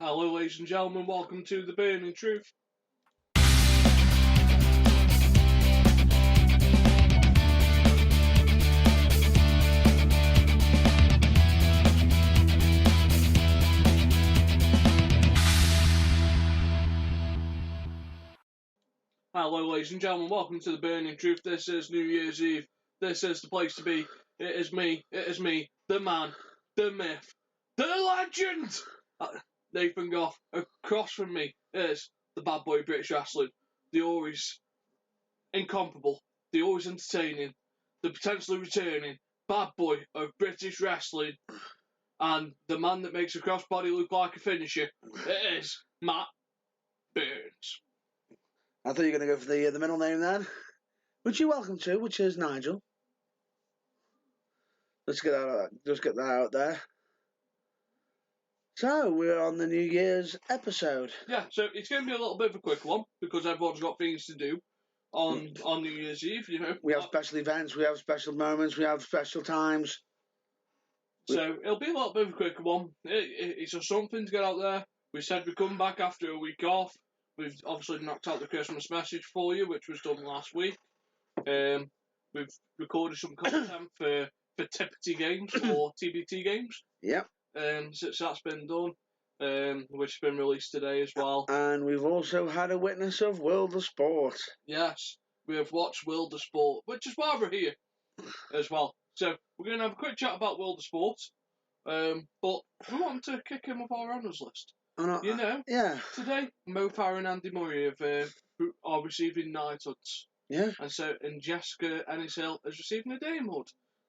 Hello, ladies and gentlemen, welcome to The Burning Truth. Hello, ladies and gentlemen, welcome to The Burning Truth. This is New Year's Eve. This is the place to be. It is me, the man, the myth, the legend! Nathan Goff. Across from me is the bad boy of British wrestling, the always incomparable, the always entertaining, the potentially returning bad boy of British wrestling, and the man that makes a crossbody look like a finisher. It is Matt Burns. I thought you were going to go for the middle name then, which you're welcome to, which is Nigel. Let's get that out there. So, we're on the New Year's episode. Yeah, so it's going to be a little bit of a quick one, because everyone's got things to do on New Year's Eve, you know. We have special events, we have special moments, we have special times. So, it'll be a little bit of a quicker one. It's just something to get out there. We said we'd come back after a week off. We've obviously knocked out the Christmas message for you, which was done last week. We've recorded some content for Tippity Games, or TBT Games. Yep. So that's been done, which has been released today as well. And we've also had a witness of World of Sport. Yes, we have watched World of Sport, which is why we're here as well. So we're going to have a quick chat about World of Sport, but we want to kick in with our honours list. You know, yeah. Today, Mo Farah and Andy Murray are receiving knighthoods. Yeah. And Jessica Ennis-Hill is receiving a damehood.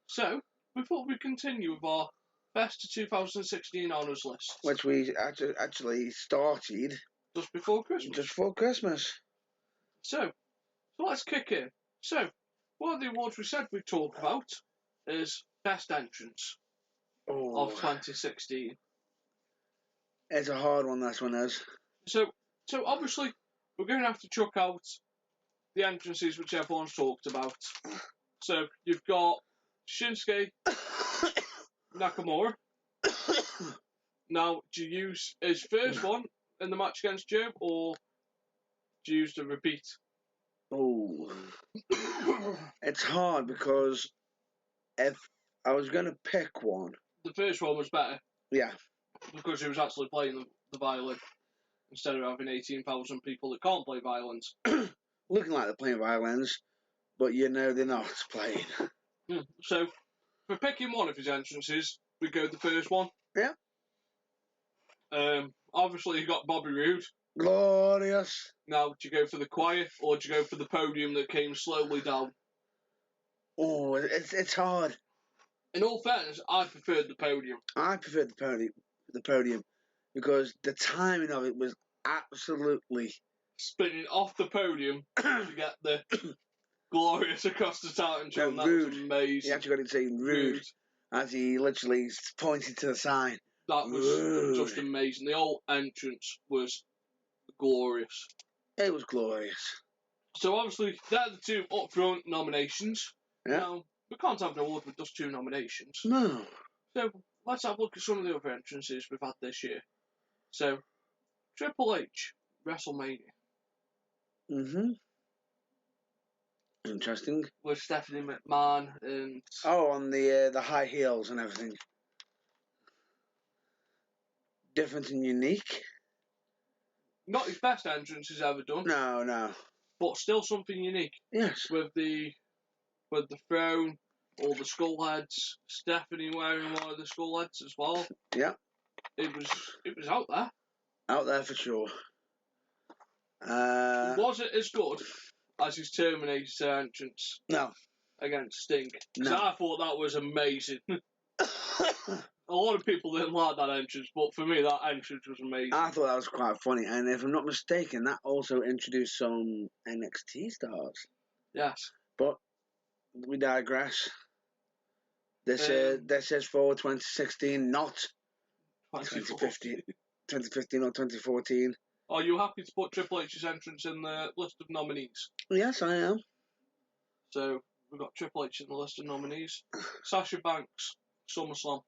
So, we thought we'd continue with our best of 2016 honours list. Which we actually started just before Christmas. So let's kick in. So, one of the awards we said we'd talk about is Best Entrance of 2016. It's a hard one, this one is. So obviously, we're going to have to chuck out the entrances which everyone's talked about. So, you've got Shinsuke Nakamura. Now, do you use his first one in the match against Joe, or do you use the repeat? Oh, it's hard because if I was going to pick one, the first one was better. Yeah, because he was actually playing the violin instead of having 18,000 people that can't play violins. Looking like they're playing violins, but you know they're not playing. So, for picking one of his entrances, we go the first one. Yeah. Obviously, you got Bobby Roode. Glorious. Now, do you go for the choir, or do you go for the podium that came slowly down? Oh, it's hard. In all fairness, I preferred the podium. I preferred the podium because the timing of it was absolutely... Spinning off the podium to get the glorious across the Titan Tron. That was amazing. He actually got it saying rude as he literally pointed to the sign. That was just amazing. The whole entrance was glorious. It was glorious. So obviously, they're the two upfront nominations. Yeah. Now, we can't have an award with just two nominations. No. So, let's have a look at some of the other entrances we've had this year. So, Triple H, WrestleMania. Mm-hmm. Interesting. With Stephanie McMahon and... Oh, on the high heels and everything. Different and unique. Not his best entrance he's ever done. No. But still something unique. Yes. With the throne, all the skull heads, Stephanie wearing one of the skull heads as well. Yeah. It was out there. Out there for sure. Was it as good as his Terminator entrance? No. Against Sting? No. I thought that was amazing. A lot of people didn't like that entrance, but for me, that entrance was amazing. I thought that was quite funny, and if I'm not mistaken, that also introduced some NXT stars. Yes. But we digress. This is for 2016, not 2015 or 2014. Are you happy to put Triple H's entrance in the list of nominees? Yes, I am. So, we've got Triple H in the list of nominees. Sasha Banks, SummerSlam.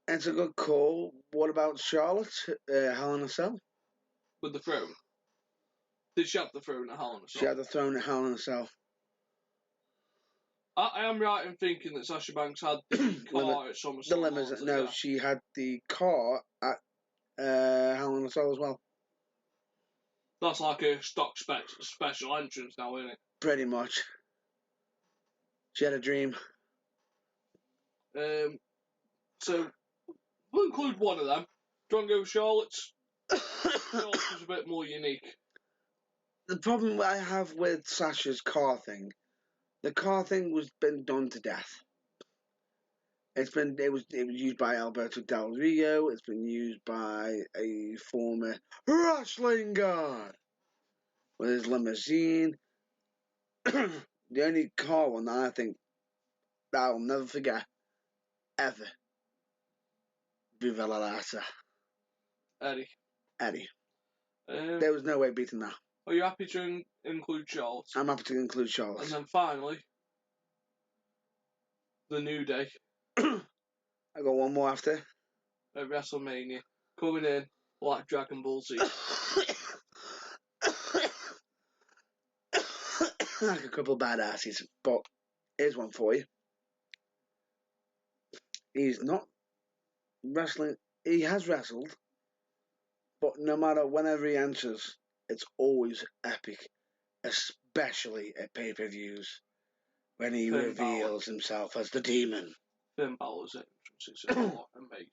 It's a good call. What about Charlotte? Hell in a Cell? with the throne. Did she have the throne at Hell in a She Cell? had the throne at Hell in a Cell. I am right in thinking that Sasha Banks had the car at SummerSlam. The limousine. No, yeah. she had the car at Hell in a Cell as well. That's like a stock special entrance now, isn't it? Pretty much. She had a dream. So we'll include one of them. Do you want to go with Charlotte's? Charlotte's was a bit more unique. The problem I have with Sasha's car thing, the car thing was been done to death. It was used by Alberto Del Rio. It's been used by a former wrestling god with his limousine. The only car one that I think that I'll never forget ever. Viva la Lata. Eddie. There was no way beating that. Are you happy to include Charlotte? I'm happy to include Charlotte. And then finally, the New Day. I got one more after. At WrestleMania. Coming in like Dragon Ball Z. Like a couple of badasses, but here's one for you. He's not wrestling. He has wrestled, but no matter whenever he enters, it's always epic, especially at pay-per-views when he reveals himself as the Demon. Finn Balor's entrance is amazing.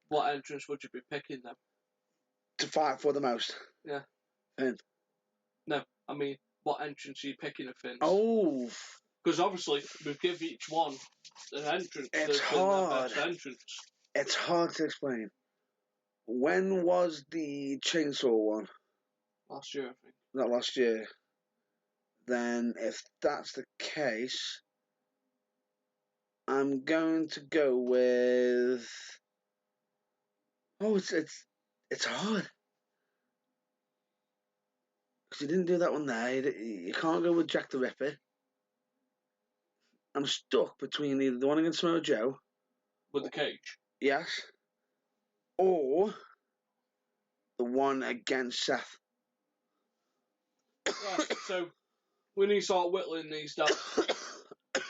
What entrance would you be picking then? To fight for the most. Yeah. Finn. No, I mean, what entrance are you picking of Finn's? Oh. Because obviously, we give each one an entrance. It's hard. Their best entrance. It's hard to explain. When was the chainsaw one? Last year, I think. Not last year. Then, if that's the case, I'm going to go with. Oh, it's hard. Because you didn't do that one there. You can't go with Jack the Ripper. I'm stuck between either the one against Samoa Joe. With the cage? Yes. Or the one against Seth. Right, so we need to start whittling these down.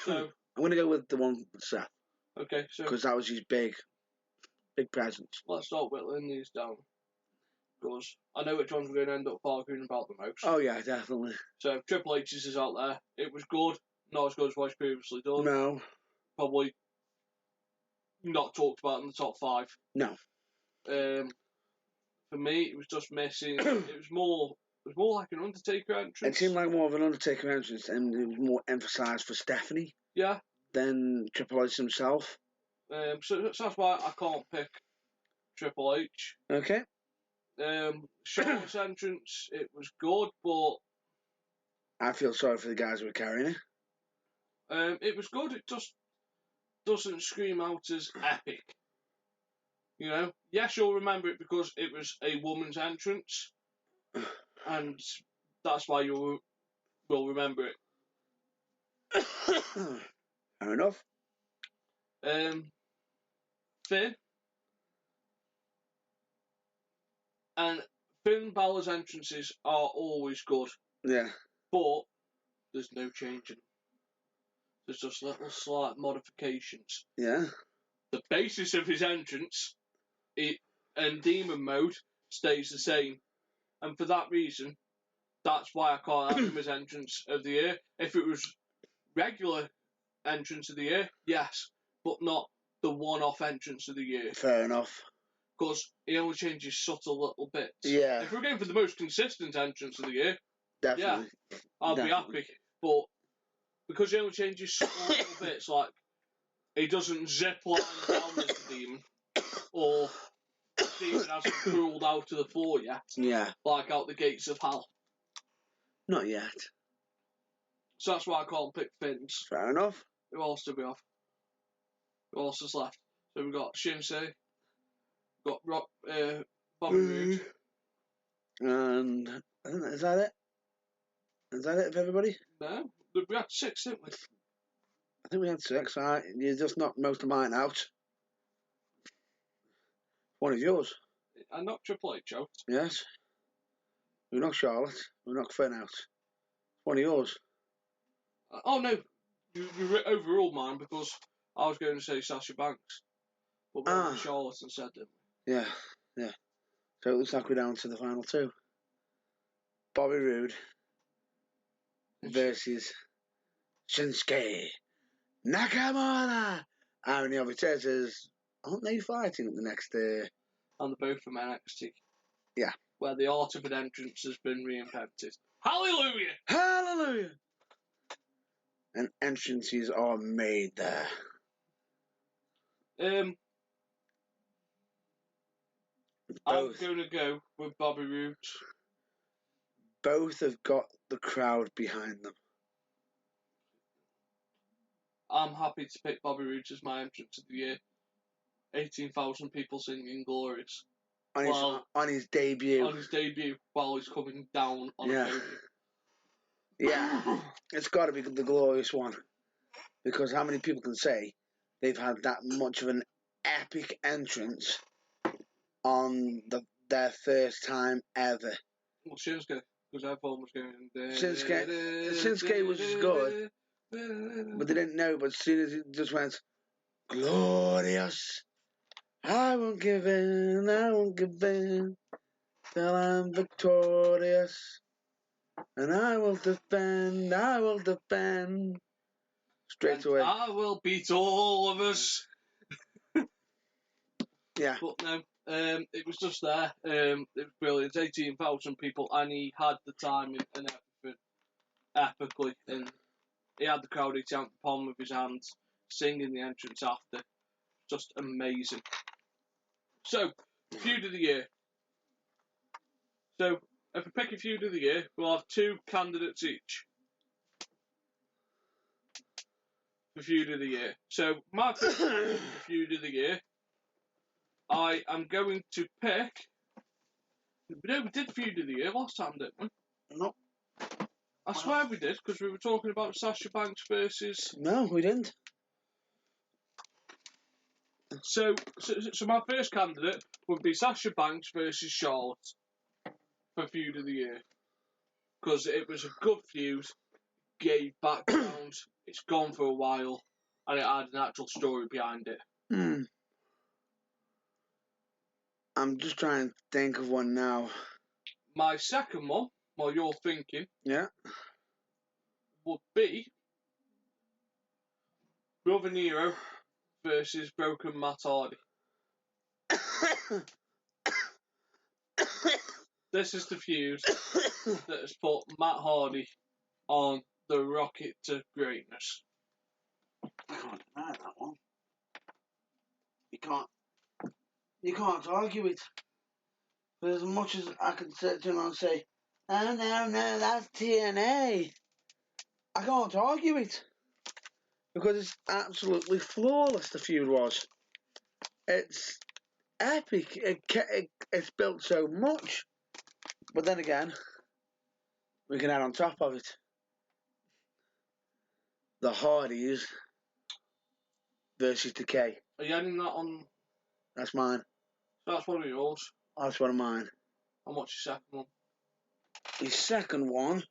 So I'm going to go with the one with Seth. Okay, so because that was his big presence. Let's start whittling these down. Because I know which ones we're going to end up arguing about the most. Oh yeah, definitely. So Triple H's is out there. It was good. Not as good as what he's previously done. No. Probably not talked about in the top 5. No. For me, it was just missing. It was more like an Undertaker entrance. It seemed like more of an Undertaker entrance, and it was more emphasised for Stephanie. Yeah. Than Triple H himself. So that's why I can't pick Triple H. Okay. Charlotte's entrance, it was good, but I feel sorry for the guys who were carrying it. It was good. It just doesn't scream out as epic. You know, yes, you'll remember it because it was a woman's entrance, and that's why you will remember it. Fair enough. Finn. And Finn Balor's entrances are always good. Yeah. But there's no changing. There's just little slight modifications. Yeah. The basis of his entrance and demon mode stays the same. And for that reason, that's why I can't have him as entrance of the year. If it was regular entrance of the year, yes. But not the one-off entrance of the year. Fair enough. Because he only changes subtle little bits. Yeah. If we're going for the most consistent entrance of the year, definitely. Yeah, I'll be happy. But because he only changes subtle little bits, like he doesn't zip line down as the demon, or the demon hasn't crawled out of the floor yet. Yeah. Like out the gates of hell. Not yet. So that's why I can't pick Finn's. Fair enough. Who else do we have? Who else is left? So we've got Shinsei. Got Bobby Roode. And is that it? Is that it for everybody? No, we had 6, didn't we? I think we had 6. Right, you just knocked most of mine out. One of yours. I knocked Triple H out. Yes. We knocked Charlotte. We knocked Finn out. One of yours. Oh no, you overruled mine because I was going to say Sasha Banks, but we went Charlotte instead, didn't we? Yeah. So it looks like we're down to the final two. Bobby Roode versus Shinsuke Nakamura. And the other says, aren't they fighting at the next? And they're both from NXT. Yeah. Where the art of an entrance has been reinvented. Hallelujah! Hallelujah! And entrances are made there. I'm going to go with Bobby Roode. Both have got the crowd behind them. I'm happy to pick Bobby Roode as my entrance of the year. 18,000 people singing Glorious. On his debut. On his debut, while he's coming down on a podium. Yeah. It's got to be the Glorious one. Because how many people can say they've had that much of an epic entrance on their first time ever? Well, Shinsuke, because everyone was going... Shinsuke was good, but they didn't know, but as soon as it just went, Glorious, I won't give in, till I'm victorious, and I will defend, straight away. I will beat all of us. Yeah. But no, it was just there. It was brilliant. 18,000 people, and he had the timing and everything epically. And he had the crowd eating out the palm of his hands, singing the entrance after. Just amazing. So, feud of the year. So, if we pick a feud of the year, we'll have two candidates each for feud of the year. So, my first candidate for feud of the year, I am going to pick. No, we did feud of the year last time, didn't we? No. I swear we did, because we were talking about Sasha Banks versus... No, we didn't. So my first candidate would be Sasha Banks versus Charlotte for feud of the year. Because it was a good feud, gave background, it's gone for a while, and it had an actual story behind it. I'm just trying to think of one now. My second one, while you're thinking, would be Brother Nero versus Broken Matt Hardy. This is the feud that has put Matt Hardy on the rocket to greatness. I can't deny that one. You can't argue it. But as much as I can sit down and say, oh no, that's TNA, I can't argue it. Because it's absolutely flawless, the feud was. It's epic. It's built so much. But then again, we can add on top of it the Hardys versus Decay. Are you adding that on? That's mine. That's one of yours. That's one of mine. And what's your second one? The second one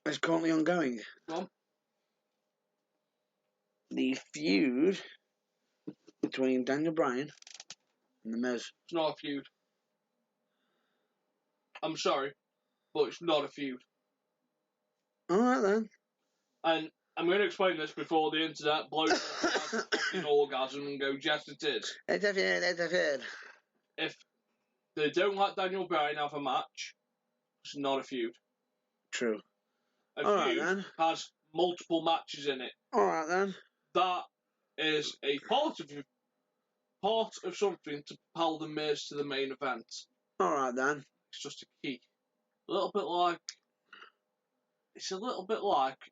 is currently ongoing. Go on. The feud between Daniel Bryan and The Miz. It's not a feud. I'm sorry, but it's not a feud. Alright then. And I'm going to explain this before the internet blows up and has a fucking orgasm and go, yes it is. It's a feud. If they don't let Daniel Bryan have a match, it's not a feud. True. A feud then has multiple matches in it. Alright then. That is a part of something to propel the Miz to the main event. Alright then. It's just a key. A little bit like... It's a little bit like...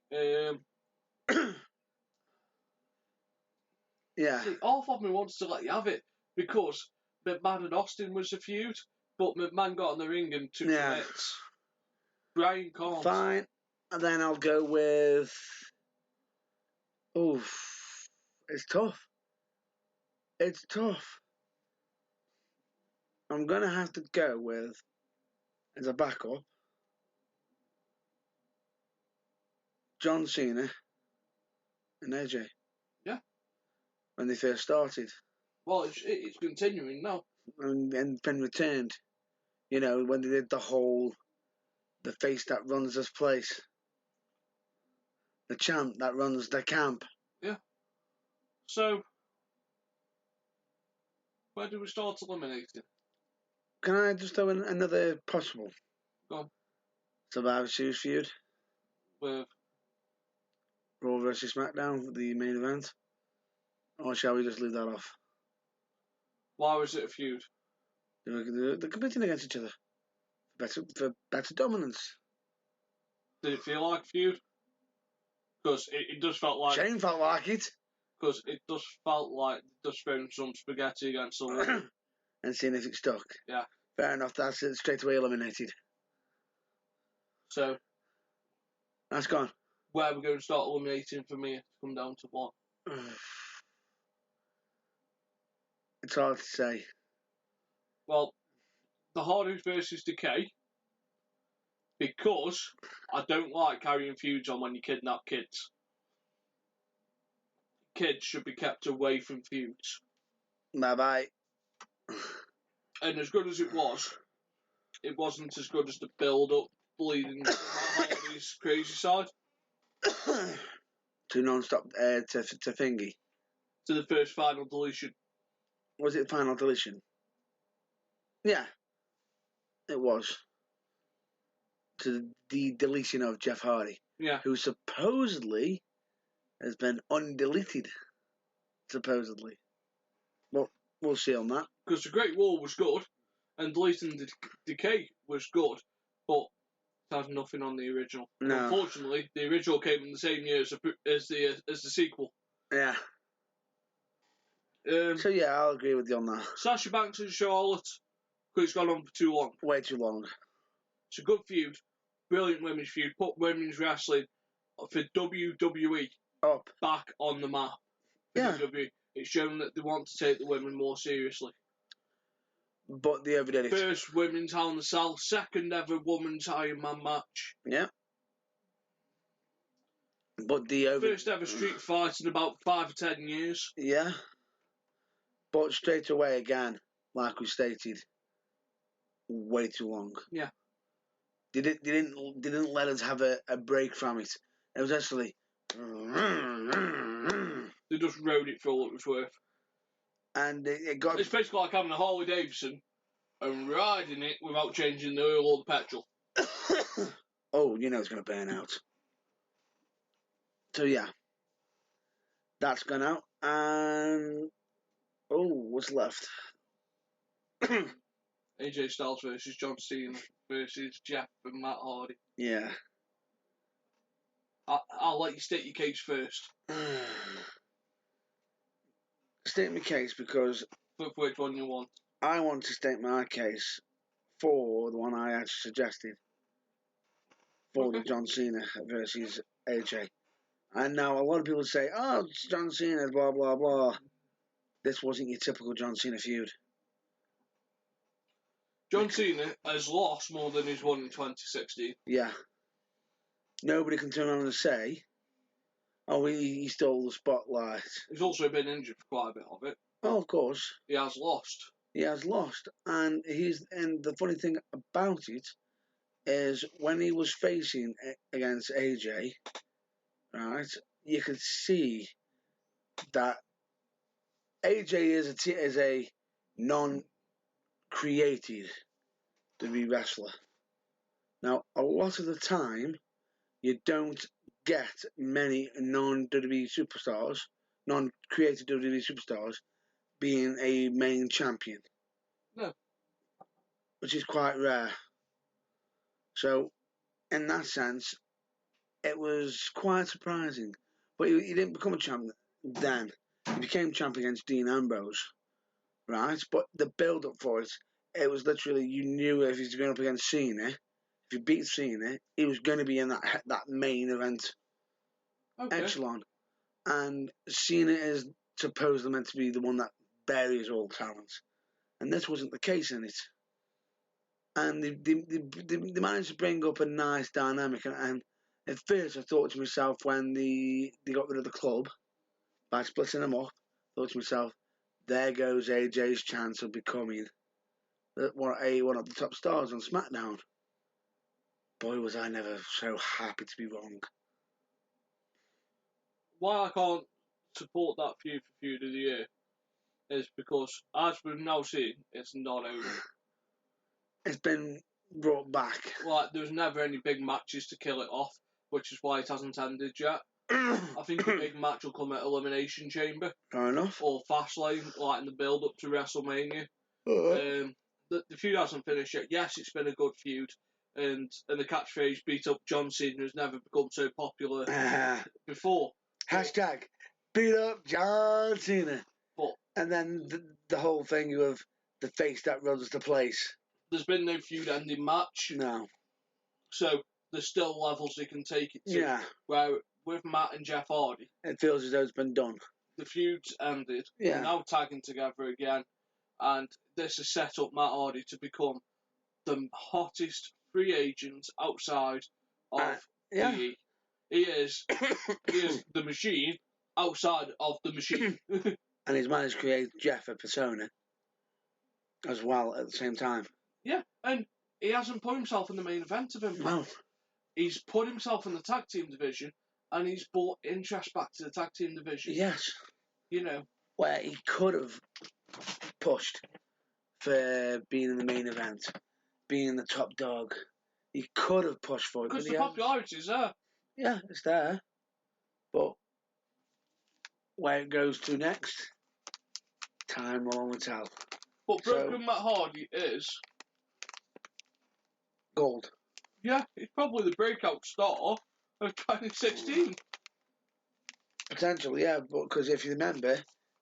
yeah. See, half of me wants to let you have it, because McMahon and Austin was a feud, but McMahon got in the ring and took minutes. Brian can't. Fine. And then I'll go with... Oof. It's tough. I'm going to have to go with, as a backup, John Cena and AJ. Yeah. When they first started. Well, it's continuing now. And then returned. You know, when they did the face that runs this place. The champ that runs the camp. Yeah. So, where do we start eliminating? Can I just throw in another possible? Go on. Survivor Series feud? With Raw versus SmackDown, the main event? Or shall we just leave that off? Why was it a feud? They're competing against each other. For better dominance. Did it feel like a feud? Because it does felt like... Shane felt like it. Because it does felt like just throwing some spaghetti against the wall. And seeing if it stuck. Yeah. Fair enough, that's it, straight away eliminated. So... That's gone. Where are we going to start eliminating for me to come down to what? It's hard to say. Well, the Hardys versus Decay. Because I don't like carrying feuds on when you kidnap kids. Kids should be kept away from feuds. Bye-bye. And as good as it wasn't as good as the build-up leading to Hardy's crazy side. To non-stop, to thingy. To the first final deletion. Was it final deletion? Yeah. It was. To the deletion of Jeff Hardy. Yeah. Who supposedly has been undeleted. Supposedly. Well, we'll see on that. Because the Great Wall was good, and deleting the Decay was good, but it has nothing on the original. No. Unfortunately, the original came in the same year as the sequel. Yeah. So yeah, I'll agree with you on that. Sasha Banks and Charlotte, because it's gone on for too long. Way too long. It's a good feud, brilliant women's feud. Put women's wrestling for WWE up back on the map. Yeah. WWE. It's shown that they want to take the women more seriously. But they overdid it. First women's Hell in a Cell, second ever women's Iron Man match. Yeah. But first ever street fight in about 5 or 10 years. Yeah. But straight away again, like we stated, way too long. Yeah. They didn't let us have a break from it. It was actually they just rode it for all it was worth. And it got... It's basically like having a Harley Davidson and riding it without changing the oil or the petrol. Oh, you know it's going to burn out. So yeah. That's gone out. And... Oh, what's left? AJ Styles versus John Cena versus Jeff and Matt Hardy. Yeah. I'll let you state your case first. State my case because... For which one you want? I want to state my case for the one I actually suggested. For the John Cena versus AJ. And now a lot of people say, oh, it's John Cena, blah, blah, blah. This wasn't your typical John Cena feud. John Cena has lost more than he's won in 2016. Yeah. Nobody can turn around and say, oh, he stole the spotlight. He's also been injured for quite a bit of it. Oh, of course. He has lost. He has lost. And the funny thing about it is when he was facing against AJ, right, you could see that AJ is a non-created WWE wrestler. Now, a lot of the time, you don't get many non-WWE superstars, non-created WWE superstars, being a main champion. No. Which is quite rare. So, in that sense, it was quite surprising. But he didn't become a champ then. He became champ against Dean Ambrose, right? But the build-up for it, it was literally, you knew if he was going up against Cena, if he beat Cena, he was going to be in that main event echelon. And Cena is supposedly meant to be the one that buries all talents. and this wasn't the case in it. And they managed to bring up a nice dynamic. And at first, I thought to myself when they got rid of the club by splitting them up, I thought to myself, there goes AJ's chance of becoming one of the top stars on SmackDown. Boy, was I never so happy to be wrong. Why I can't support that feud for feud of the year is because, as we've now seen, it's not over. It's been brought back. Like, there's never any big matches to kill it off, which is why it hasn't ended yet. I think a big match will come at Elimination Chamber. Fair enough. Or Fastlane, like in the build-up to WrestleMania. The feud hasn't finished yet. Yes, it's been a good feud. And the catchphrase, beat up John Cena, has never become so popular before. Hashtag, beat up John Cena. But, and then the whole thing of the face that runs the place. There's been no feud-ending match. No. So there's still levels they can take it to. Yeah. Where with Matt and Jeff Hardy, it feels as though it's been done. The feud's ended. Yeah. They're now tagging together again. And this has set up Matt Hardy to become the hottest free agent outside of EE. He is the machine outside of the machine. And he's managed to create Jeff a persona as well at the same time. Yeah, and he hasn't put himself in the main event of Impact. No. He's put himself in the tag team division, and he's brought interest back to the tag team division. Yes. You know. Where he could have pushed for being in the main event, being the top dog. He could have pushed for it. Because the popularity is there. Yeah, it's there. But where it goes to next, time will only tell. But Broken Matt Hardy is gold. Yeah, he's probably the breakout star of 2016. Potentially, yeah, but because if you remember,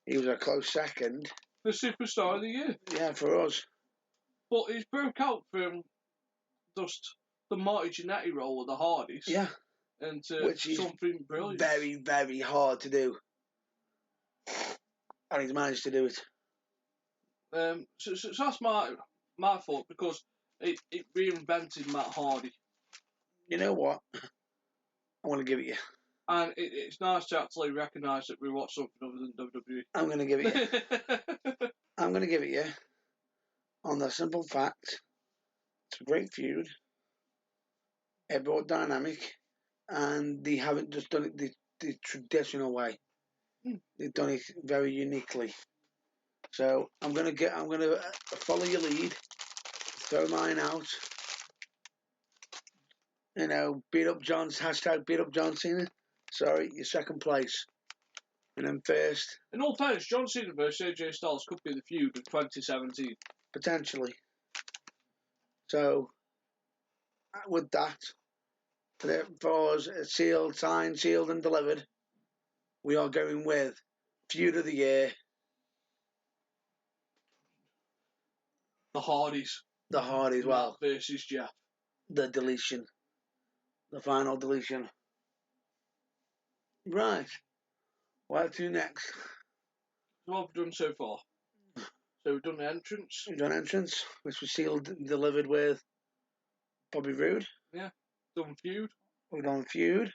he was a close second. The superstar of the year. Yeah, for us. But he's broke out from just the Marty Jannetty role of the Hardys. Yeah. Into which is something brilliant. Very, very hard to do. And he's managed to do it. So that's my fault, because it reinvented Matt Hardy. You know what? I want to give it you. And it's nice to actually recognise that we watch something other than WWE. I'm going to give it you. I'm going to give it you on the simple fact it's a great feud. It brought dynamic, and they haven't just done it the traditional way. They've done it very uniquely. So I'm gonna follow your lead, throw mine out. You know, beat up John Cena. Sorry, you're second place. And then first. In all fairness, John Cena versus AJ Styles could be the feud of 2017. Potentially. So, with that, for us, signed, sealed and delivered, we are going with feud of the year. The Hardys. The Hardys, well. Matt versus Jeff. The deletion. The final deletion. Right. Where to next? What have we done so far? So we've done the entrance. We've done entrance, which was sealed and delivered with Bobby Roode. Yeah. Done feud. We've done feud,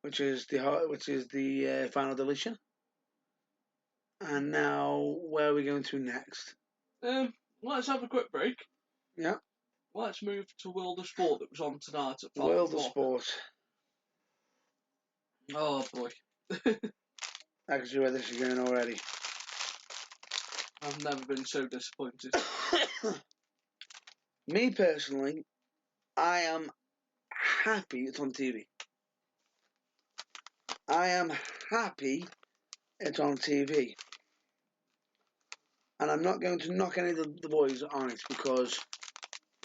which is the final deletion. And now, where are we going to next? Let's have a quick break. Yeah. Let's move to World of Sport that was on tonight at 5 World of Sport. Oh boy. I can see where this is going already. I've never been so disappointed. Me personally, I am happy it's on TV. I am happy it's on TV. And I'm not going to knock any of the boys on it because...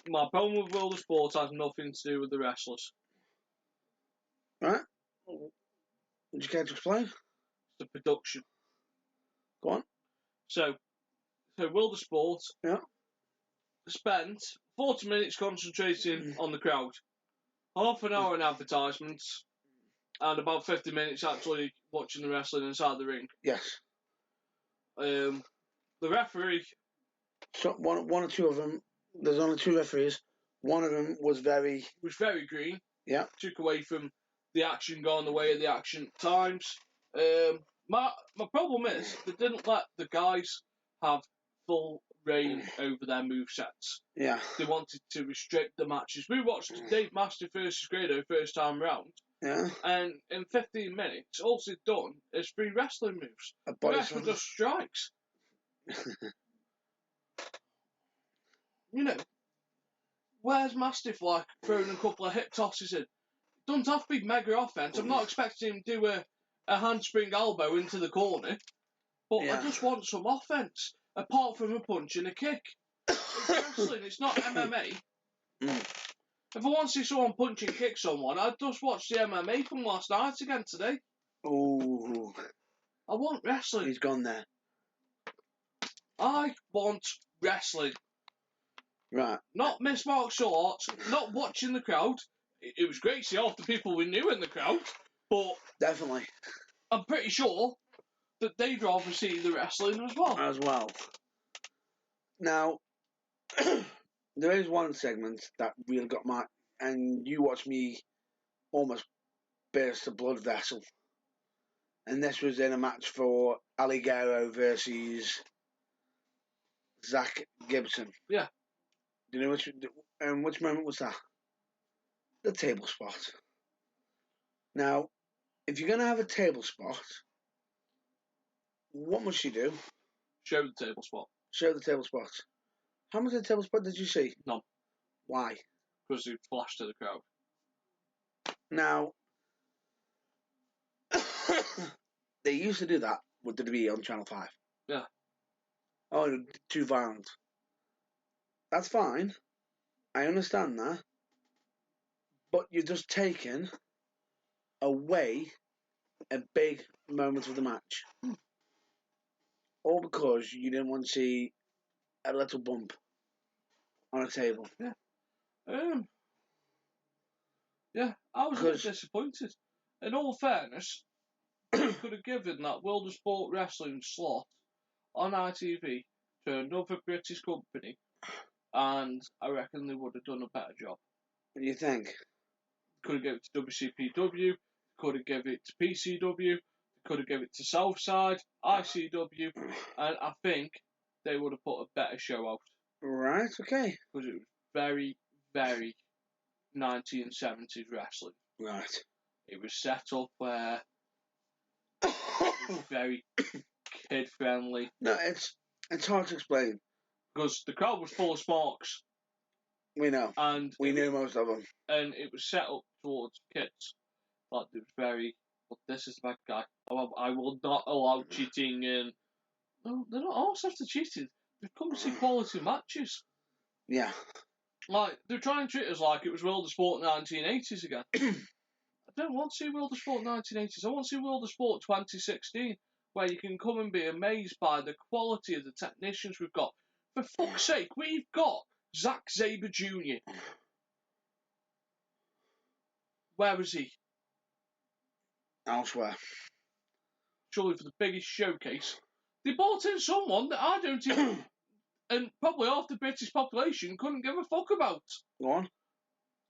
My problem with World of Sport has nothing to do with the wrestlers. Right? Would you care to explain? The production. Go on. So World of Sport spent 40 minutes concentrating on the crowd, half an hour in advertisements, and about 50 minutes actually watching the wrestling inside the ring. Yes. The referee So one or two of them. There's only two referees. One of them was very. It was very green. Yeah. Took away from the action going the way of the action at times. My problem is they didn't let the guys have full reign over their movesets. Yeah. They wanted to restrict the matches. We watched Dave Mastiff versus Grado first time round. Yeah. And in 15 minutes, all they'd done is 3 wrestling moves. The rest were just strikes. Where's Mastiff like throwing a couple of hip tosses in? Doesn't have to be mega offense. I'm not expecting him to do a handspring elbow into the corner, but I just want some offense apart from a punch and a kick. It's wrestling. It's not MMA. If I want to see someone punch and kick someone, I'd just watch the MMA from last night again today. Ooh. I want wrestling. He's gone there. I want wrestling. Right. Not Miss Martial Arts, not watching the crowd. It was great to see half the people we knew in the crowd, but definitely, I'm pretty sure that they'd rather see the wrestling as well. Now, there is one segment that really got my... And you watched me almost burst a blood vessel. And this was in a match for Aligero versus Zach Gibson. Yeah. Do you know which moment was that? The table spot. Now, if you're going to have a table spot, what must you do? Show the table spot. Show the table spot. How much of the table spot did you see? None. Why? Because he flashed to the crowd. Now, they used to do that with WWE on Channel 5. Yeah. Oh, too violent. That's fine. I understand that. But you're just taking away a big moment of the match. All because you didn't want to see a little bump on a table. Yeah. Yeah, I was a bit disappointed. In all fairness, you could have given that World of Sport Wrestling slot on ITV to another British company, and I reckon they would have done a better job. What do you think? Could have given it to WCPW, could have given it to PCW, could have given it to Southside, ICW, and I think they would have put a better show out. Right, okay. Because it was very, very 1970s wrestling. Right. It was set up where it was very kid friendly. No, it's hard to explain. Because the crowd was full of sparks. We know. And we knew most of them. And it was set up towards kids. Like, it was very, well, this is the bad guy. I will not allow cheating and... No, they're not all after cheating. They've come to see quality matches. Yeah. Like, they're trying to treat us like it was World of Sport 1980s again. I don't want to see World of Sport 1980s. I want to see World of Sport 2016, where you can come and be amazed by the quality of the technicians we've got. For fuck's sake, we've got Zack Sabre Jr. Where is he? Elsewhere. Surely for the biggest showcase. They brought in someone that I don't even... and probably half the British population couldn't give a fuck about. Go on.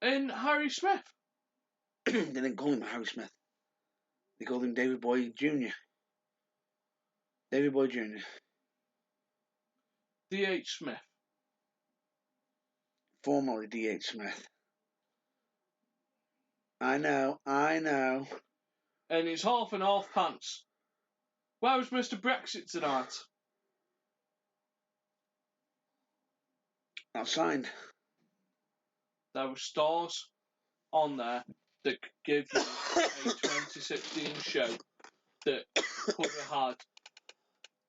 And Harry Smith. They didn't call him Harry Smith. They called him David Boy Jr. David Boy Jr. D.H. Smith. Formerly D.H. Smith. I know. And his half and half pants. Where was Mr. Brexit tonight? Not signed. There were stars on there that could give you a 2016 show that could have had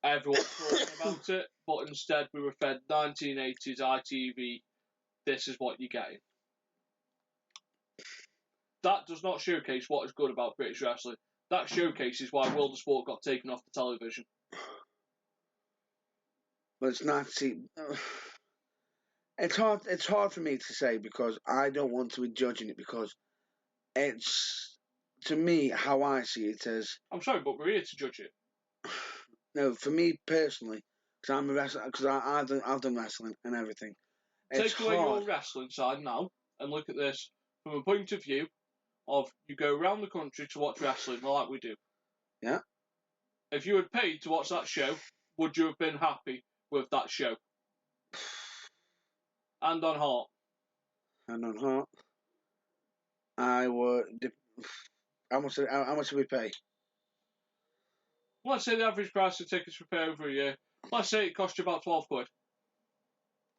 everyone talking about it, but instead we were fed 1980s ITV. This is what you're getting. That does not showcase what is good about British wrestling. That showcases why World of Sport got taken off the television. But it's not. See, it's hard. It's hard for me to say because I don't want to be judging it because it's, to me, how I see it as. I'm sorry, but we're here to judge it. No, for me personally, because I'm a wrestler. Because I've done wrestling and everything. It's Take away hard. your wrestling side now and look at this from a point of view of you go around the country to watch wrestling like we do. Yeah. If you had paid to watch that show, would you have been happy with that show? And on heart. And on heart, I would. How much do we pay? Let's say the average price of tickets for pay over a year. Let's say it cost you about 12 quid.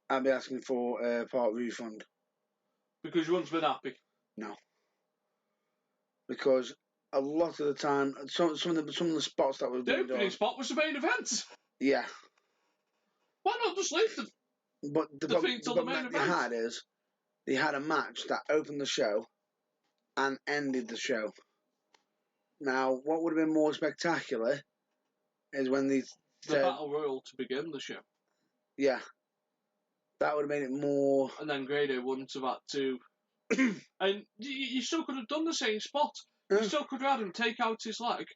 I'd be asking for a part refund. Because you wouldn't have been happy. No. Because a lot of the time, some of the spots that were The opening spot was the main event. Yeah. Why not just leave them? But the problem main that they event. had is they had a match that opened the show and ended the show. Now, what would have been more spectacular is when they said, the Battle Royal to begin the show. Yeah. That would have made it more... And then Grado wouldn't have had to... and you still could have done the same spot. You still could have had him take out his leg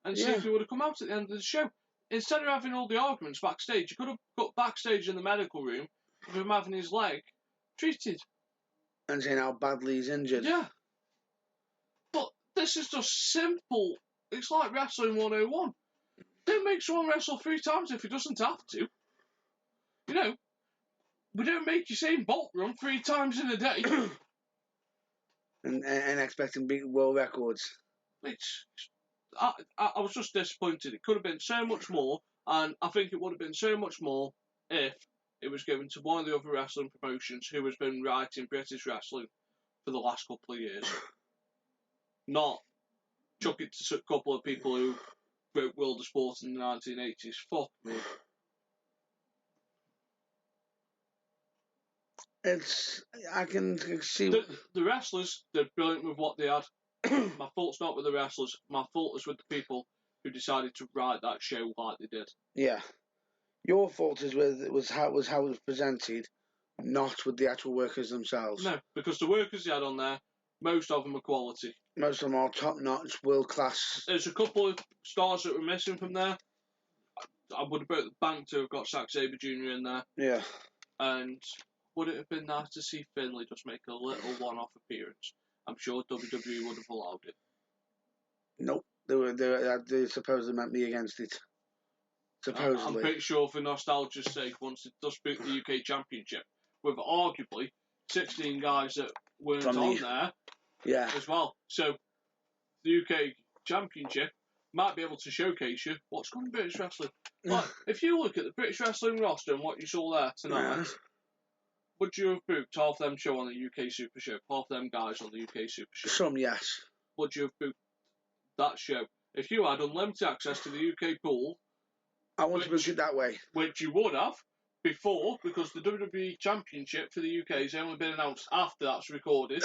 and see if he would have come out at the end of the show. Instead of having all the arguments backstage, you could have got backstage in the medical room with him having his leg treated. And saying how badly he's injured. Yeah. But this is just simple. It's like Wrestling 101. Don't make someone wrestle 3 times if he doesn't have to. You know, we don't make Usain Bolt run 3 times in a day. and expect him to beat world records. I was just disappointed. It could have been so much more, and I think it would have been so much more if it was given to one of the other wrestling promotions who has been writing British wrestling for the last couple of years. Not chuck it to a couple of people who wrote World of Sport in the 1980s. Fuck me. I can see... The wrestlers, they're brilliant with what they had. My fault's not with the wrestlers. My fault is with the people who decided to write that show like they did. Yeah. Your fault was how it was presented, not with the actual workers themselves. No, because the workers they had on there, most of them are quality. Most of them are top-notch, world-class. There's a couple of stars that were missing from there. I would have broke the bank to have got Zack Sabre Jr. in there. Yeah. And would it have been nice to see Finlay just make a little one-off appearance? I'm sure WWE would have allowed it. Nope. They supposedly meant me against it. Supposedly. I'm pretty sure for nostalgia's sake, once it does beat the UK Championship, with arguably 16 guys that weren't on there as well. So the UK Championship might be able to showcase you what's going to be British wrestling. Like, if you look at the British wrestling roster and what you saw there tonight, would you have booked half them show on the UK Super Show, half them guys on the UK Super Show? Some, yes. Would you have booked that show? If you had unlimited access to the UK pool, I want to book it that way. Which you would have before, because the WWE Championship for the UK has only been announced after that's recorded.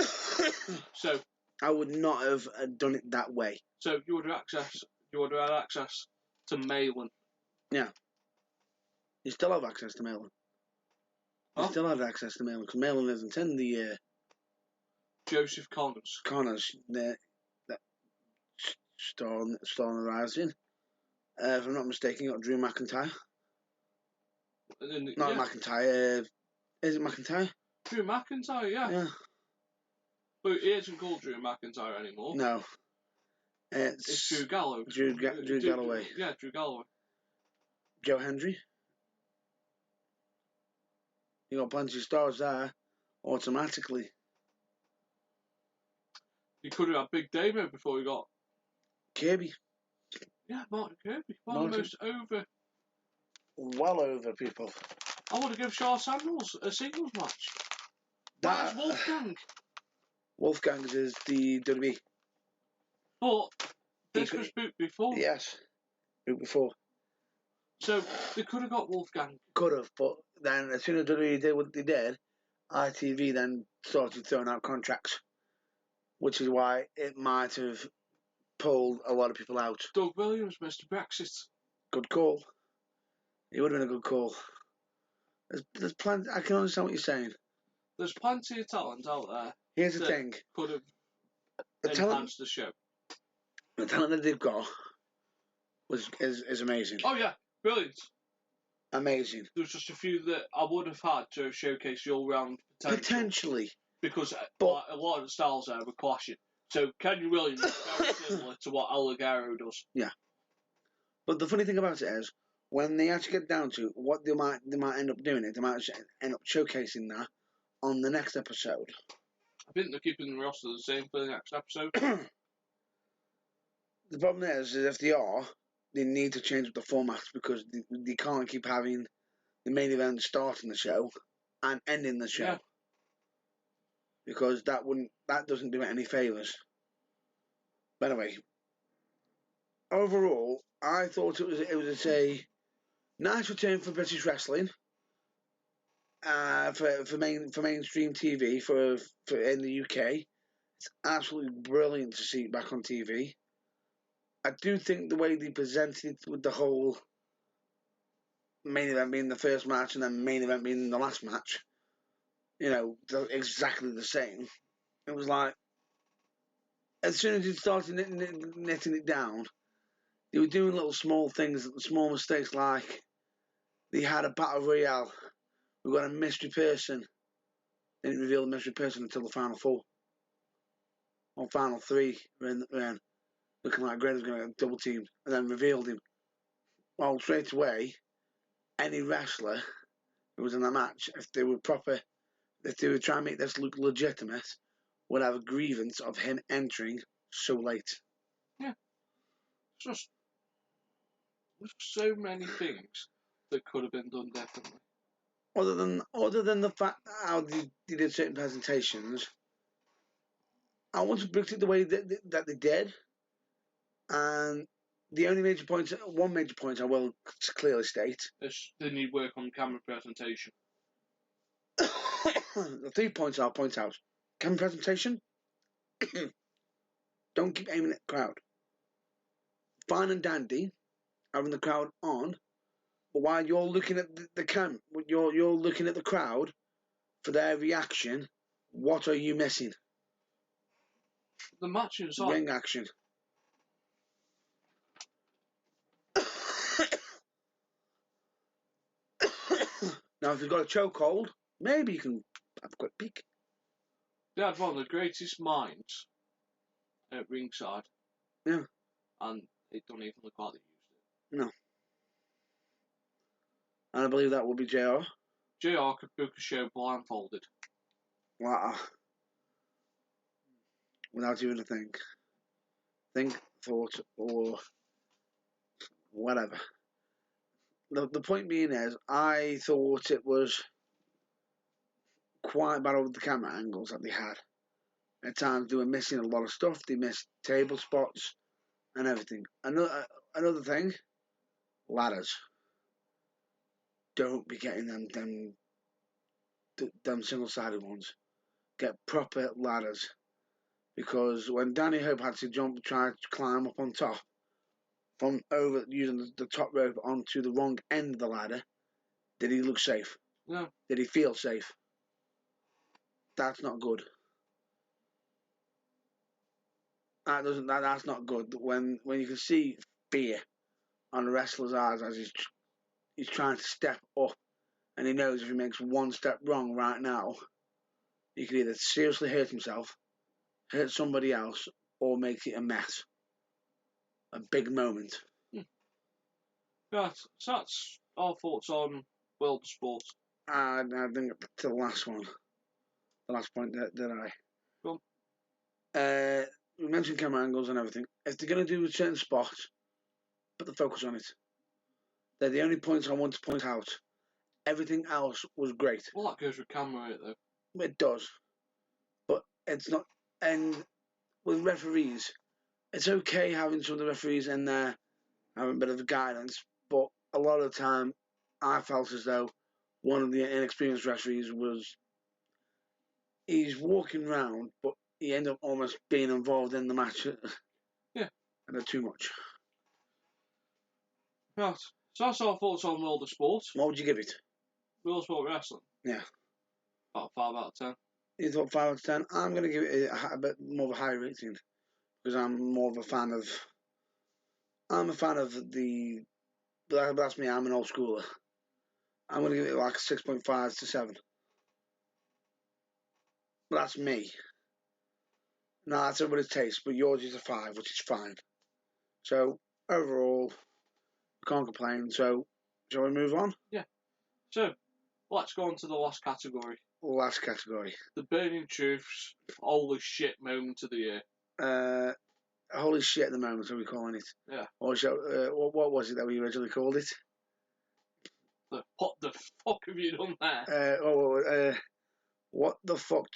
So I would not have done it that way. So you would have had access to Malin. Yeah. You still have access to Malin. You still have access to Malin, because Malin isn't in the... Joseph Connors. The star on the rising. If I'm not mistaken, you got Drew McIntyre. Not McIntyre. Is it McIntyre? Drew McIntyre, yeah. But he isn't called Drew McIntyre anymore. No. It's Drew Gallo. Drew Galloway. Yeah, Drew Galloway. Joe Hendry. You got plenty of stars there, automatically. You could have had Big Damo before you got Kirby. Yeah, Martin Kirby. One of the most over. Well over people. I would have given Shaw Samuels a singles match. That's Wolfgang. Wolfgang's is the WWE. But this was booked before. Yes, booked before. So they could have got Wolfgang. Could have, but then as soon as WWE did what they did, ITV then started throwing out contracts, which is why it might have pulled a lot of people out. Doug Williams, Mr. Brexit. Good call. It would have been a good call. There's plenty. I can understand what you're saying. There's plenty of talent out there. Here's the thing. Could have enhanced the show. The talent that they've got is amazing. Oh yeah, brilliant. amazing. There was just a few that I would have had to showcase the all-round potential. Potentially. Because But a lot of the styles there were clashing. So Kenny Williams is very similar to what El Ligero does. Yeah. But the funny thing about it is, when they actually get down to what they might end up doing, they might end up showcasing that on the next episode. I think they're keeping the roster the same for the next episode. The problem is if they are, they need to change up the format because they can't keep having the main event starting the show and ending the show. Yeah. Because that doesn't do it any favours. But anyway, overall, I thought it was a nice return for British wrestling. For mainstream TV for in the UK, it's absolutely brilliant to see it back on TV. I do think the way they presented it with the whole main event being the first match and then main event being the last match, exactly the same. It was like as soon as you started knitting it down, they were doing little small things, small mistakes like they had a battle royale. We got a mystery person. They didn't reveal the mystery person until the final four. Or final three ran looking like Greg was going to get double teamed and then revealed him. Well, straight away, any wrestler who was in that match, if they were trying to make this look legitimate, would have a grievance of him entering so late. Yeah. There's so many things that could have been done differently. Other than the fact how they did certain presentations, I want to book it the way that they did. And the only one major point I will clearly state is they need work on camera presentation. The 3 points I'll point out: camera presentation. Don't keep aiming at the crowd. Fine and dandy, having the crowd on, but while you're looking at the cam, you're looking at the crowd for their reaction. What are you missing? The match inside. Ring action. Now, if you've got a chokehold, maybe you can have a quick peek. They had one of the greatest minds at ringside. Yeah. And it don't even look like they used it. No. And I believe that would be JR. JR could book a show blindfolded. Wow. Without even a think, thought, or whatever. The point being is, I thought it was quite bad over the camera angles that they had. At times they were missing a lot of stuff. They missed table spots and everything. Another thing, ladders. Don't be getting them single-sided ones. Get proper ladders. Because when Danny Hope had to try to climb up on top, from over using the top rope onto the wrong end of the ladder, did he look safe? No. Did he feel safe? That's not good. That's not good. When you can see fear on a wrestler's eyes as he's trying to step up, and he knows if he makes one step wrong right now, he could either seriously hurt himself, hurt somebody else, or make it a mess. A big moment. Yeah, so that's our thoughts on World of Sport. I think to the last one. The last point that I... Go on. We mentioned camera angles and everything. If they're going to do a certain spot, put the focus on it. They're the only points I want to point out. Everything else was great. Well, that goes with camera, though. It does. But it's not... And with referees, it's okay having some of the referees in there having a bit of guidance, but a lot of the time I felt as though one of the inexperienced referees he's walking around, but he ended up almost being involved in the match. Yeah. And too much. Right. So that's our thoughts on World of Sport. What would you give it? World of Sport Wrestling? Yeah. About 5 out of 10. You thought 5 out of 10? I'm going to give it a bit more of a high rating because I'm more of a fan of... I'm a fan of the... That's me, I'm an old schooler. I'm going to give it like a 6.5 to 7. But that's me. Now, that's everybody's taste, but yours is a 5, which is fine. So, overall, can't complain. So, shall we move on? Yeah. So, let's go on to the last category. Last category. The Burning Truths holy shit moment of the year. Holy shit at the moment, are we calling it? Yeah. Or what was it that we originally called it? What the fuck have you done there? What the fuck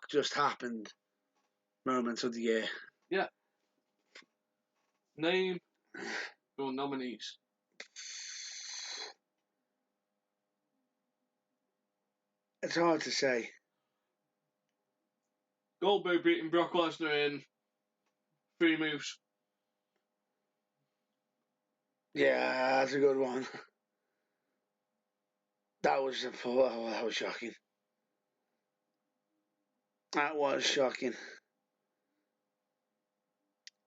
just happened? Moments of the year. Yeah. Name your nominees. It's hard to say. Goldberg beating Brock Lesnar in 3 moves. Yeah, that's a good one. That was shocking. That was shocking.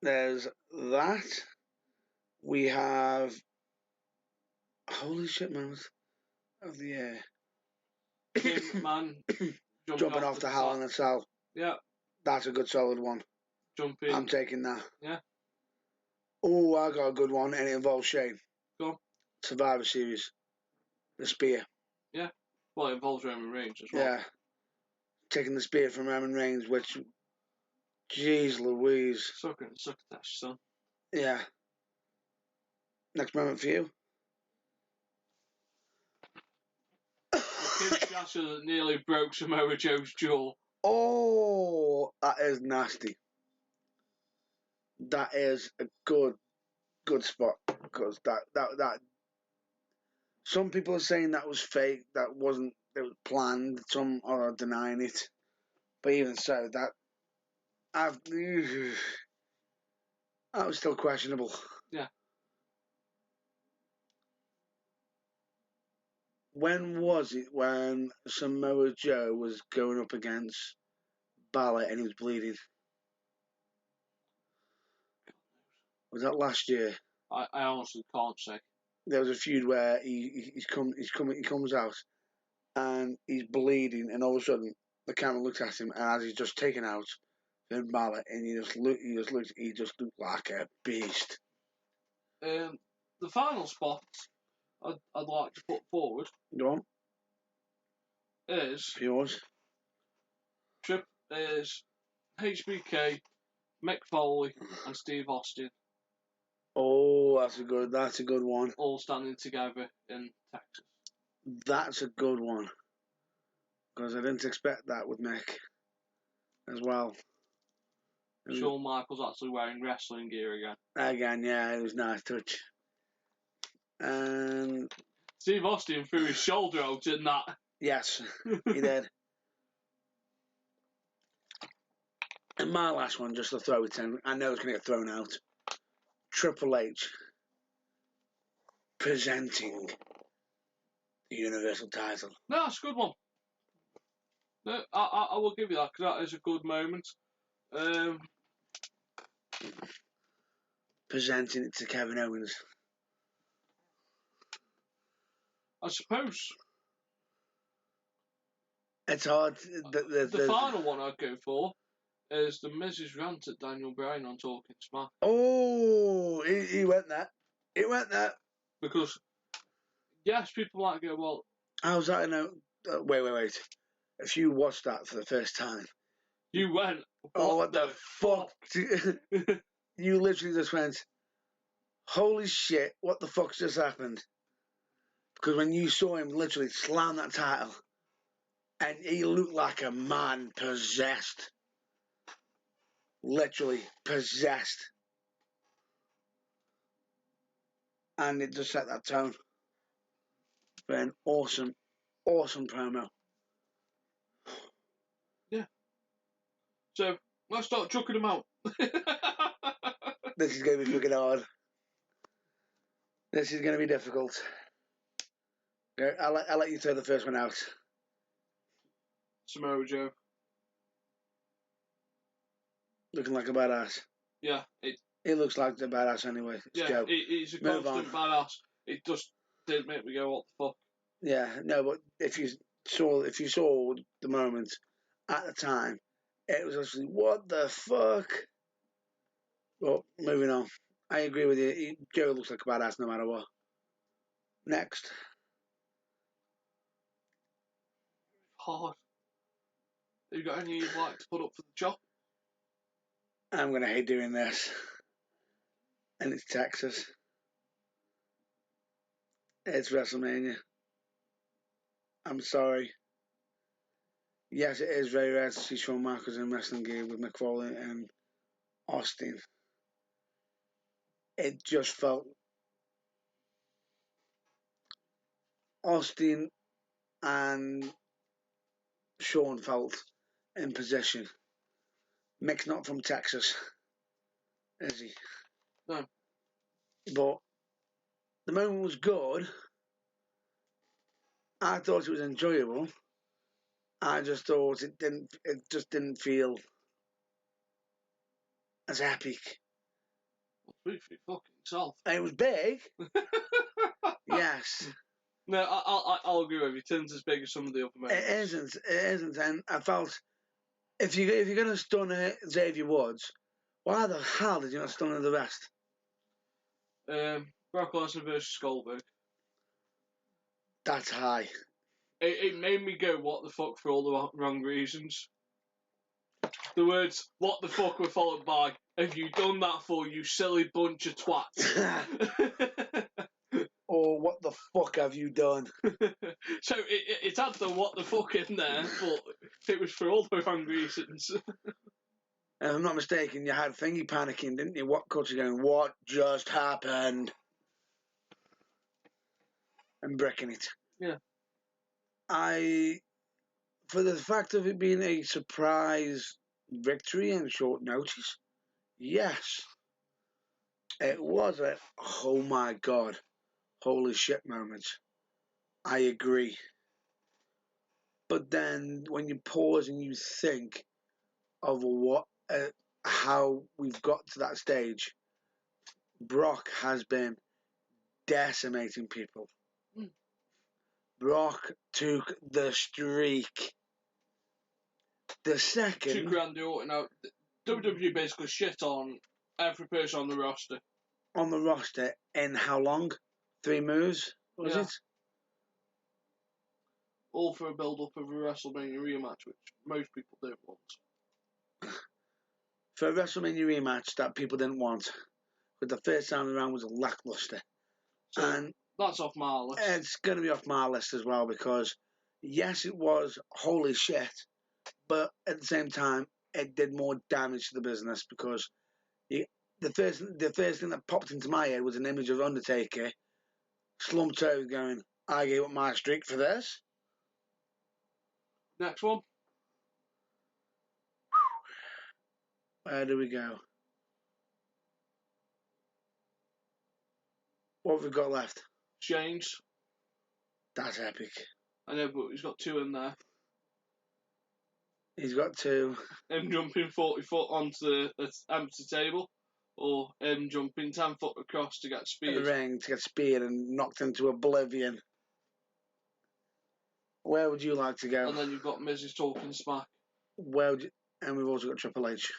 There's that. We have holy shit moments of the year. Shane McMahon Jumping off the Hell in a Cell. Yeah. That's a good solid one. Jumping. I'm taking that. Yeah. Oh, I got a good one, and it involves Shane. Go on. Survivor Series. The spear. Yeah. Well, it involves Roman Reigns as well. Yeah. Taking the spear from Roman Reigns, which, jeez Louise. Suck that, son. Yeah. Next moment for you. Kid Sasha that nearly broke Samoa Joe's jaw. Oh, that is nasty. That is a good spot, because that some people are saying that was fake, that wasn't, it was planned, some are denying it, but even so, that was still questionable. Yeah. When was it when Samoa Joe was going up against Balor and he was bleeding? Was that last year? I honestly can't say. There was a feud where he comes out and he's bleeding, and all of a sudden the camera looks at him, and as he's just taken out Finn Balor, and he just looked like a beast. The final spot I'd like to put forward. Go on. Is yours? Is HBK, Mick Foley, and Steve Austin. Oh, that's a good one. All standing together in Texas. That's a good one, because I didn't expect that with Mick as well. Shawn Michaels actually wearing wrestling gear again. Again, yeah, it was a nice touch. And Steve Austin threw his shoulder out in that. Yes, he did. And my last one, just to throw it in, I know it's going to get thrown out. Triple H presenting the Universal title. No, that's a good one. No, I will give you that, because that is a good moment. Presenting it to Kevin Owens. I suppose. It's hard. The final one I'd go for is the Miz's rant at Daniel Bryan on Talking Smack. Oh, he went there. He went there. Because, yes, people might go, well... How's that? Wait. If you watched that for the first time... You went... What the fuck? You literally just went, holy shit, what the fuck's just happened? Because when you saw him literally slam that title, and he looked like a man possessed. Literally possessed. And it just set that tone for an awesome promo. Yeah. So, let's start chucking them out. This is going to be fucking hard. This is going to be difficult. Okay, I'll let you throw the first one out. Samoa Joe. Looking like a badass. Yeah. He looks like the badass anyway. It's Joe. He's a constant badass. It just... didn't make me go, what the fuck? Yeah, no, but if you saw the moment at the time, it was actually what the fuck. Well, moving on. I agree with you. Joe looks like a badass no matter what. Next, Hard. Have you got any you'd like to put up for the chop? I'm gonna hate doing this, and it's Texas. It's WrestleMania. I'm sorry. Yes, it is very rare to see Shawn Michaels in wrestling gear with Mick Foley and Austin. It just felt Austin and Shawn felt in position. Mick's not from Texas, is he? No. But the moment was good. I thought it was enjoyable. I just thought it just didn't feel as epic. Speak for your fucking self. It was big. Yes. No, I'll agree with you. Tim's as big as some of the other moments. It isn't. And I felt if you're gonna stun Xavier Woods, why the hell did you not stun the rest? Brock Lesnar versus Goldberg. That's high. It made me go, what the fuck, for all the wrong reasons. The words, what the fuck, were followed by, have you done that for, you silly bunch of twats? Or what the fuck have you done? So it had the what the fuck in there, but it was for all the wrong reasons. If I'm not mistaken, you had Thingy panicking, didn't you? What culture going, what just happened? And breaking it. Yeah. For the fact of it being a surprise victory and short notice, yes. It was a, oh my god, holy shit moment. I agree. But then when you pause and you think of how we've got to that stage, Brock has been decimating people. Mm. Brock took the streak. The second... Took Randy out. WWE basically shit on every person on the roster. On the roster in how long? 3 moves, was it? All for a build-up of a WrestleMania rematch, which most people don't want. For a WrestleMania rematch that people didn't want, but the first time around was lackluster. So and that's off my list. It's going to be off my list as well because, yes, it was holy shit, but at the same time, it did more damage to the business because the first thing that popped into my head was an image of Undertaker slumped over going, I gave up my streak for this. Next one. Where do we go? What have we got left? Chains. That's epic. I know, but he's got 2 in there. He's got 2. Him jumping 40 foot onto the empty table, or him jumping 10 foot across to get speared. The ring to get speared and knocked into oblivion. Where would you like to go? And then you've got Miz's talking smack. And we've also got Triple H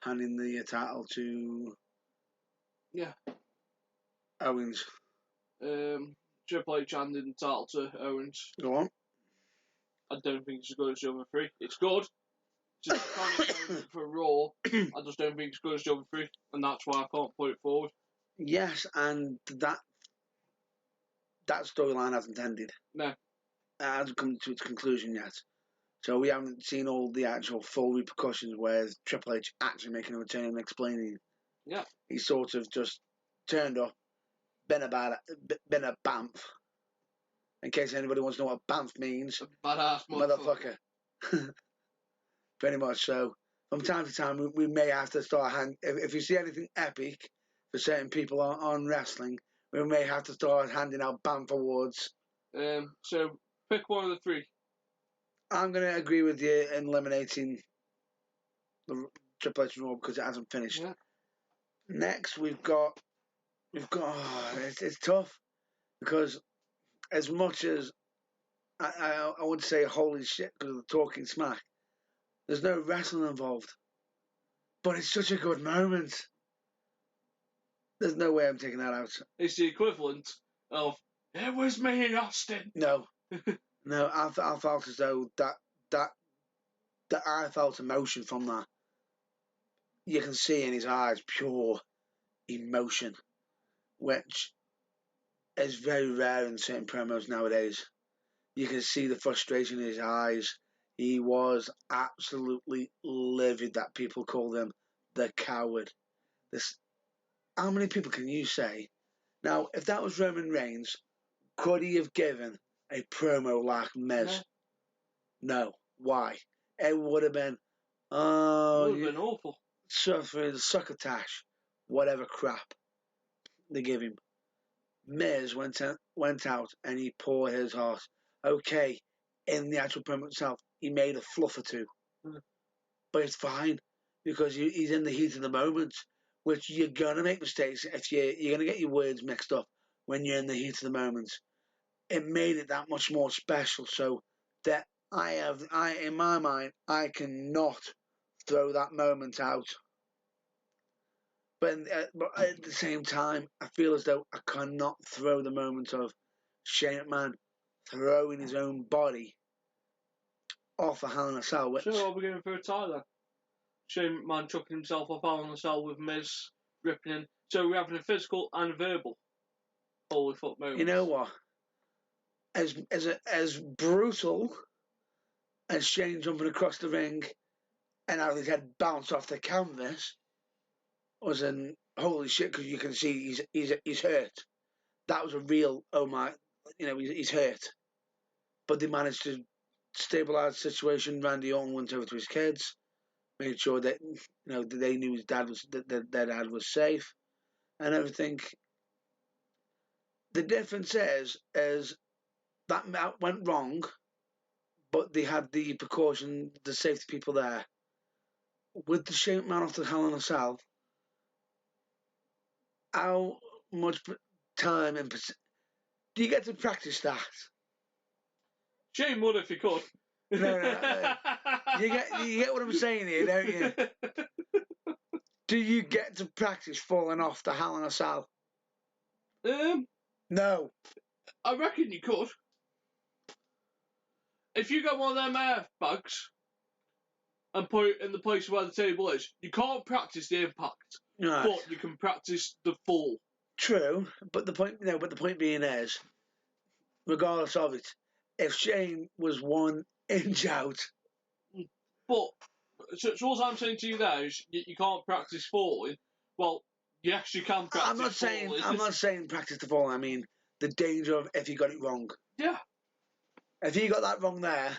handing the title to Owens. Triple H handing the title to Owens. Go on. I don't think it's as good as the other 3. It's good. It's just kind of for Raw. I just don't think it's as good as the other 3, and that's why I can't put it forward. Yes, and that storyline hasn't ended. No. It hasn't come to its conclusion yet. So we haven't seen all the actual full repercussions where Triple H actually making a return and explaining. Yeah. He sort of just turned up, been a BAMF. In case anybody wants to know what BAMF means. Badass motherfucker. Pretty much so. From time to time, we may have to start if you see anything epic for certain people on wrestling, we may have to start handing out BAMF awards. So pick one of the 3. I'm going to agree with you in eliminating the Triple H Raw because it hasn't finished. Yeah. Next, we've got. It's tough because as much as I would say holy shit because of the talking smack, there's no wrestling involved. But it's such a good moment. There's no way I'm taking that out. It's the equivalent of, it was me in Austin. No. No, I felt as though that I felt emotion from that. You can see in his eyes pure emotion, which is very rare in certain promos nowadays. You can see the frustration in his eyes. He was absolutely livid that people called him the coward. How many people can you say? Now, if that was Roman Reigns, could he have given a promo like Miz? No. Why? It would have been, It would have been awful. Suffering succotash, whatever crap they give him. Miz went out and he poured his heart. Okay, in the actual promo itself, he made a fluff or two. But it's fine because he's in the heat of the moment, which you're going to make mistakes if you're going to get your words mixed up when you're in the heat of the moment. It made it that much more special so that in my mind, I cannot throw that moment out. But at the same time, I feel as though I cannot throw the moment of Shane McMahon throwing his own body off a Hell in a Cell. Which... So are we going for a tie then? Shane McMahon chucking himself off Hell in a Cell with Miz ripping in. So we're having a physical and a verbal holy fuck moment. You know what? As brutal as Shane jumping across the ring and having his head bounce off the canvas was an holy shit because you can see he's hurt. That was a real oh my, he's hurt. But they managed to stabilise the situation. Randy Orton went over to his kids, made sure that they knew his dad was that their dad was safe and everything. The difference is that went wrong, but they had the precaution, the safety people there. With the Shane McMahon off the Hell in a Cell, how much time and do you get to practice that? Shane would if he could. No. You get what I'm saying here, don't you? Do you get to practice falling off the Hell in a Cell? No. I reckon you could. If you got one of them airbags and put it in the place where the table is, you can't practice the impact, Right. but you can practice the fall. True, but the point being is, regardless of it, if Shane was 1 inch out. But so what I'm saying to you there is you can't practice falling. Well, yes, you can practice. I'm not saying practice the falling. I mean the danger of if you got it wrong. Yeah. If he got that wrong there,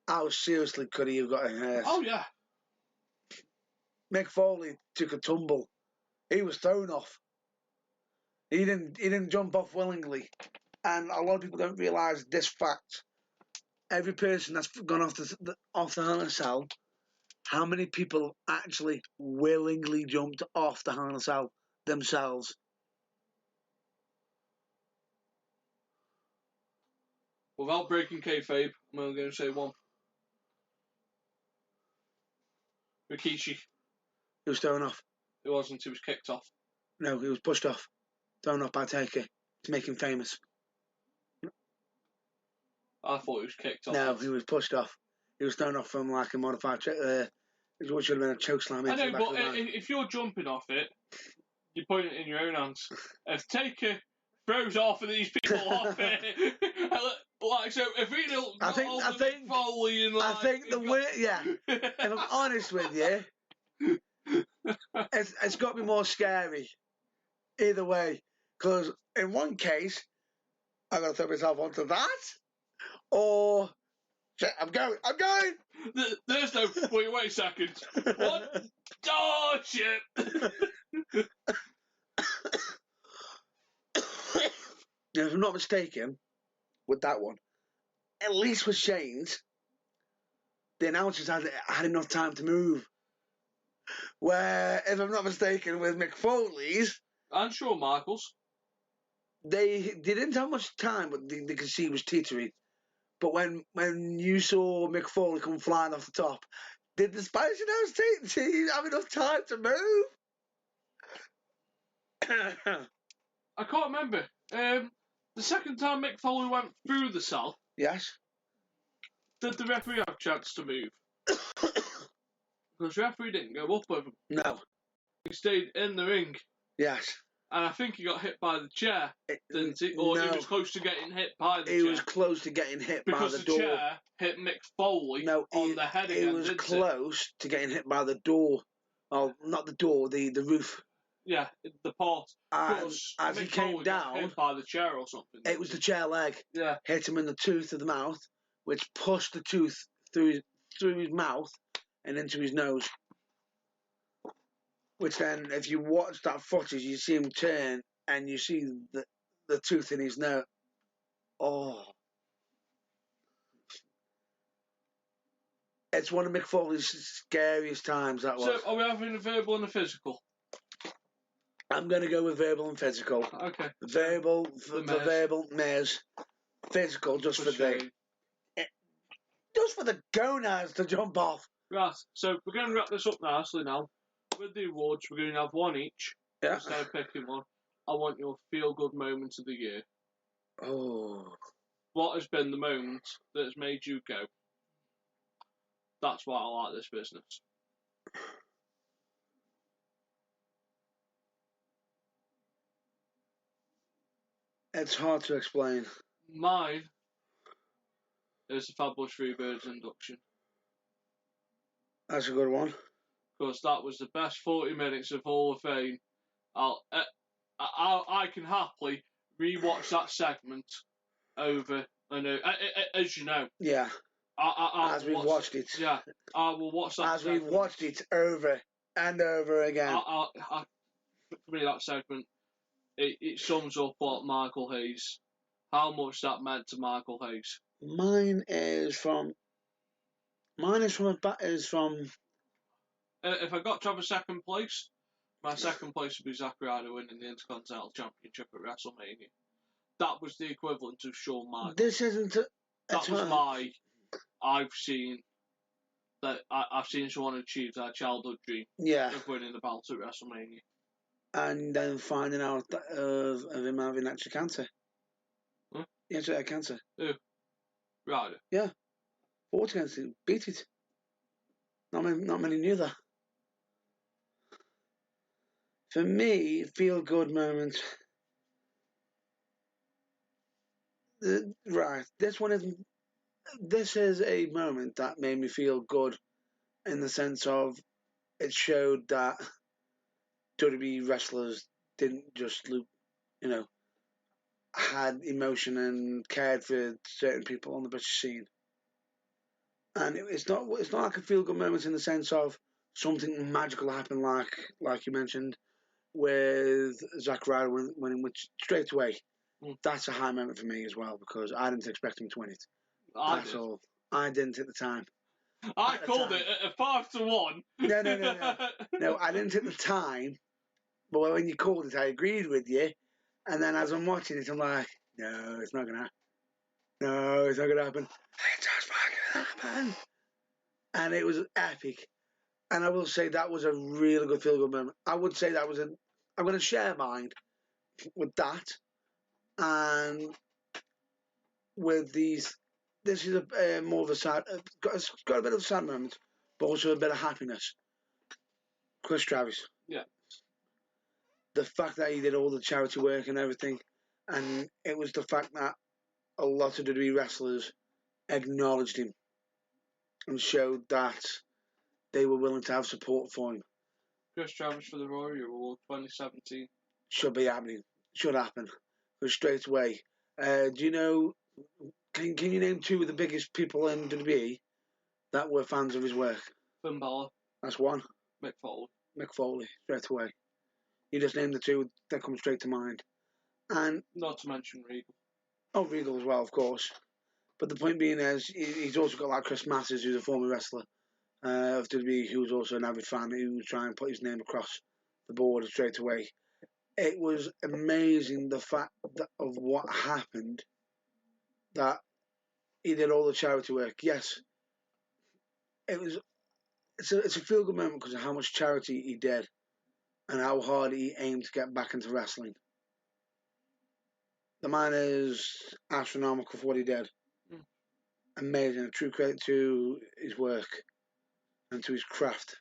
how seriously could he have gotten hurt? Oh yeah. Mick Foley took a tumble. He was thrown off. He didn't jump off willingly, and a lot of people don't realise this fact. Every person that's gone off the Hell in a Cell, how many people actually willingly jumped off the Hell in a Cell themselves? Without breaking kayfabe, I'm only going to say one. Rikishi. He was thrown off. He wasn't. He was kicked off. No, he was pushed off. Thrown off by Taker to make him famous. I thought he was kicked off. No, he was pushed off. He was thrown off from like a modified, which should have been a chokeslam. I know, but if you're jumping off it, you point it in your own hands. If Taker throws half of these people off it, like so, if he don't, I think Foley and like, I think the way, yeah. If I'm honest with you, it's got to be more scary. Either way, because in one case, I'm gonna throw myself onto that, or shit, I'm going. There's no. Wait a second. What? Oh shit! Now, if I'm not mistaken, with that one, at least with Shane's, the announcers had enough time to move. Where, if I'm not mistaken, with Mick Foley's and Shawn Michaels. they didn't have much time, but they could see he was teetering. But when you saw Mick Foley come flying off the top, did the Spanish announce team have enough time to move? I can't remember. The second time Mick Foley went through the cell, Yes. did the referee have a chance to move? Because the referee didn't go up with him. No. He stayed in the ring. Yes. And I think he got hit by the chair, didn't he? Or no. he was close to getting hit by the chair. He was close to getting hit by the door. Because the chair hit Mick Foley on the head again, he was close to getting hit by the door. Oh, not the door, the roof. Yeah, the part. And as he came down, hit by the chair or something. It was the chair leg. Yeah. Hit him in the tooth of the mouth, which pushed the tooth through his mouth and into his nose. Which then, if you watch that footage, you see him turn and you see the tooth in his nose. Oh. It's one of Mick Foley's scariest times, that was. So, are we having a verbal and a physical? I'm going to go with verbal and physical. Okay. Verbal, for verbal, Mares. Physical, just for the gonads to jump off. Right, so we're going to wrap this up nicely now. With the awards, we're going to have one each. Yeah. Instead of picking one, I want your feel-good moment of the year. Oh. What has been the moment that has made you go, that's why I like this business? It's hard to explain. Mine is the Fabulous Freebirds induction. That's a good one. Because that was the best 40 minutes of Hall of Fame. I can happily rewatch that segment over and over. As you know. Yeah. As we've watched it. Yeah. I will watch that As we've watched it over and over again. For me, that segment, it sums up what Michael Hayes, how much that meant to Michael Hayes. Mine is from. If I got to have a second place, my second place would be Zack Ryder winning the Intercontinental Championship at WrestleMania. That was the equivalent of Shawn Michaels. This isn't. That was my. I've seen someone achieve their childhood dream. Yeah. Of winning the belt at WrestleMania. And then finding out of him having actual cancer. Huh? He actually had cancer. Who? Ryder. Yeah. Fought against it. Beat it. Not many knew that. For me, feel good moment. Right. This is a moment that made me feel good in the sense of it showed that WWE wrestlers didn't just had emotion and cared for certain people on the British scene. And it's not like a feel good moment in the sense of something magical happened, like you mentioned with Zack Ryder winning, which straight away that's a high moment for me as well because I didn't expect him to win it. That's all. I didn't at the time. I called it at 5-1. No, I didn't at the time. But when you called it, I agreed with you. And then as I'm watching it, I'm like, no, it's not going to happen. No, it's not going to happen. It's just fucking happen. And it was epic. And I will say that was a really good feel-good moment. I would say that was I'm going to share mine with that. And with these, this is a more of a sad, it's got a bit of a sad moment, but also a bit of happiness. Chris Travis. Yeah. The fact that he did all the charity work and everything, and it was the fact that a lot of WWE wrestlers acknowledged him and showed that they were willing to have support for him. Chris Travis for the Royal Award 2017. Should be happening. Should happen. Because straight away. Do you know? Can you name two of the biggest people in WWE that were fans of his work? Finn Balor. That's one. Mick Foley. Mick Foley, straight away. You just named the two that come straight to mind. And not to mention Regal. Oh, Regal as well, of course. But the point being is, he's also got like Chris Masters, who's a former wrestler of WWE, who's also an avid fan, who was trying to put his name across the board straight away. it was amazing the fact of what happened, that he did all the charity work. Yes, it's a feel good moment because of how much charity he did and how hard he aimed to get back into wrestling. The man is astronomical for what he did. Mm. Amazing, a true credit to his work and to his craft.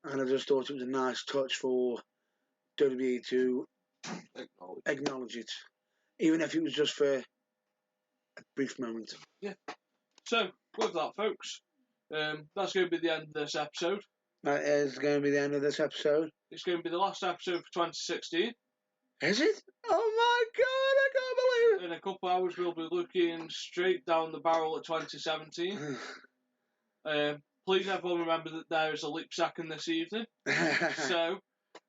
And I just thought it was a nice touch for WWE to acknowledge it, even if it was just for a brief moment. Yeah. So, with that, folks, that's going to be the end of this episode. That is going to be the end of this episode. It's going to be the last episode for 2016. Is it? Oh my god, I can't believe it! In a couple of hours, we'll be looking straight down the barrel at 2017. Please, everyone, remember that there is a leap second this evening. So,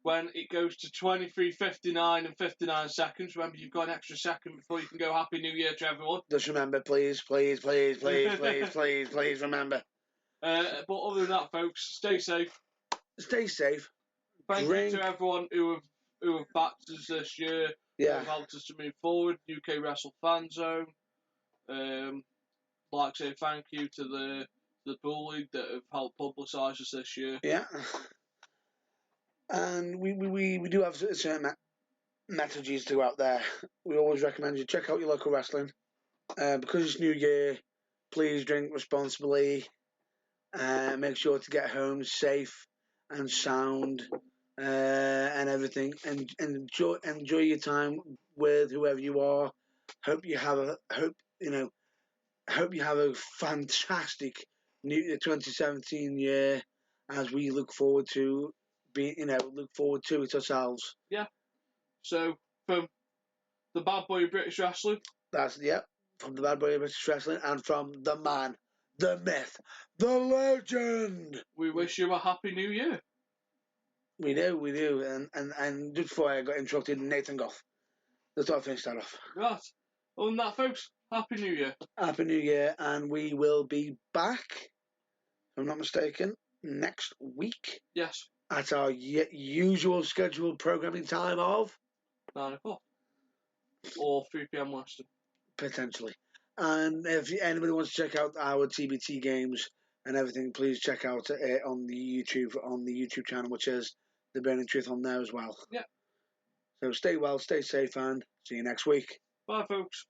when it goes to 23:59 and 59 seconds, remember you've got an extra second before you can go Happy New Year to everyone. Just remember, please, please, please, please, please, please, please remember. But other than that, folks, stay safe. Stay safe. Thank you to everyone who have backed us this year. Yeah. Who have helped us to move forward. UK Wrestle Fan Zone. Like to say thank you to the Bull League that have helped publicise us this year. Yeah. And we do have certain messages to go out there. We always recommend you check out your local wrestling. Because it's New Year, please drink responsibly. Make sure to get home safe and sound and everything. And enjoy your time with whoever you are. Hope you have a fantastic new 2017 year as we look forward to it ourselves. Yeah. So from the Bad Boy of British Wrestling. From the Bad Boy of British Wrestling and from the man, the myth, the legend. We wish you a happy new year. We do. And just before I got interrupted, Nathan Goff. Let's not finish that off. Right. Other than that, folks, happy new year. Happy New Year, and we will be back, if I'm not mistaken, next week. Yes. At our usual scheduled programming time of 9 o'clock. Or 3 p.m. Western. Potentially. And if anybody wants to check out our TBT games and everything, please check out it on the YouTube channel, which is The Burning Truth on there as well. Yeah. So stay well, stay safe, and see you next week. Bye, folks.